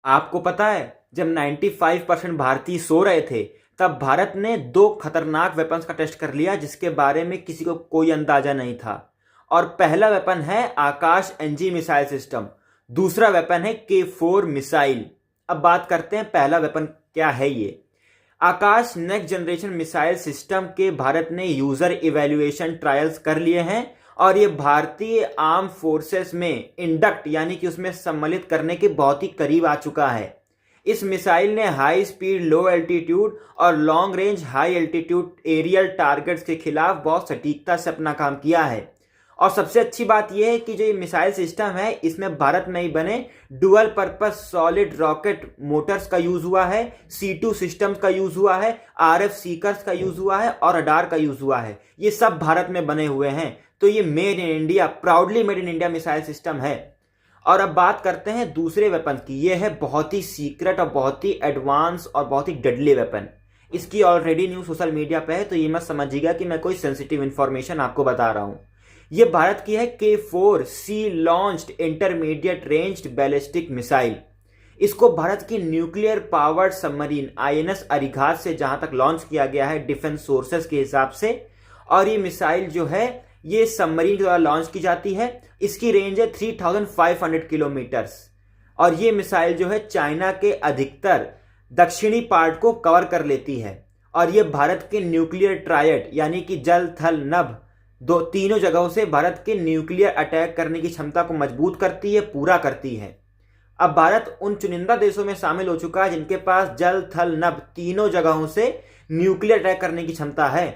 आपको पता है, जब 95% भारतीय सो रहे थे तब भारत ने दो खतरनाक वेपन्स का टेस्ट कर लिया जिसके बारे में किसी को कोई अंदाजा नहीं था। और पहला वेपन है आकाश एनजी मिसाइल सिस्टम, दूसरा वेपन है K4 मिसाइल। अब बात करते हैं पहला वेपन क्या है। ये आकाश नेक्स्ट जनरेशन मिसाइल सिस्टम के भारत ने यूजर इवैल्यूएशन ट्रायल्स कर लिए हैं और ये भारतीय आर्म फोर्सेस में इंडक्ट यानी कि उसमें सम्मिलित करने के बहुत ही करीब आ चुका है। इस मिसाइल ने हाई स्पीड लो एल्टीट्यूड और long range high altitude aerial targets के खिलाफ बहुत सटीकता से अपना काम किया है। और सबसे अच्छी बात यह है कि जो ये मिसाइल सिस्टम है इसमें भारत में ही बने dual purpose solid rocket Motors का यूज हुआ है, C2 सिस्टम्स का यूज हुआ है, RF सीकर्स का यूज हुआ है और रडार का यूज हुआ है। ये सब भारत में बने हुए हैं। तो ये made in India, proudly made in India missile system है। और अब बात करते हैं दूसरे वेपन की। ये है बहुत ही सीक्रेट और बहुत ही एडवांस और बहुत ही डेडली वेपन। इसकी ऑलरेडी न्यूज सोशल मीडिया पे है, तो ये मत समझिएगा कि मैं कोई सेंसिटिव इंफॉर्मेशन आपको बता रहा हूं। ये भारत की है K4 sea launched intermediate ranged ballistic missile. इसको भारत की nuclear powered submarine INS Arighaat से जहां तक लॉन्च किया गया है डिफेंस सोर्सेस के हिसाब से। और ये मिसाइल जो है ये सबमरीन के द्वारा लॉन्च की जाती है। इसकी रेंज है 3500 किलोमीटर्स और ये मिसाइल जो है चाइना के अधिकतर दक्षिणी पार्ट को कवर कर लेती है। और ये भारत के न्यूक्लियर ट्रायड यानी कि जल थल नभ तीनों जगहों से भारत के न्यूक्लियर अटैक करने की क्षमता को मजबूत करती है, पूरा करती है। अब भारत उन चुनिंदा देशों में शामिल हो चुका है जिनके पास जल थल नभ तीनों जगहों से न्यूक्लियर अटैक करने की क्षमता है।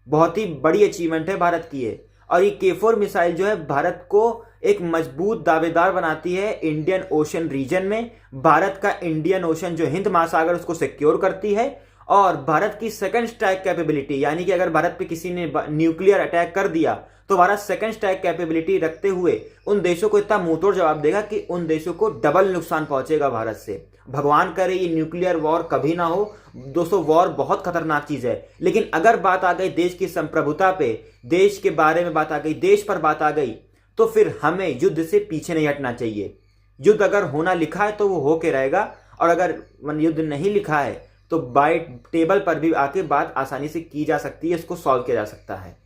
बहुत ही बड़ी अचीवमेंट है भारत की ये। और ये K4 मिसाइल जो है भारत को एक मजबूत दावेदार बनाती है इंडियन ओशन रीजन में। भारत का इंडियन ओशन जो हिंद महासागर उसको सिक्योर करती है। और भारत की सेकंड स्ट्राइक कैपेबिलिटी यानी कि अगर भारत पे किसी ने न्यूक्लियर अटैक कर दिया तो भारत सेकंड स्ट्राइक कैपेबिलिटी रखते हुए उन देशों को इतना मुंहतोड़ जवाब देगा कि उन देशों को डबल नुकसान पहुंचेगा भारत से। भगवान करे ये न्यूक्लियर वॉर कभी ना हो। दोस्तों, वॉर बहुत खतरनाक चीज है, लेकिन अगर बात आ गई देश की संप्रभुता पे, देश के बारे में बात आ गई, देश पर बात आ गई, तो फिर हमें युद्ध से पीछे नहीं हटना चाहिए। युद्ध अगर होना लिखा है तो वो होके रहेगा, और अगर युद्ध नहीं लिखा है तो बाइट टेबल पर भी आके बात आसानी से की जा सकती है, इसको सॉल्व किया जा सकता है।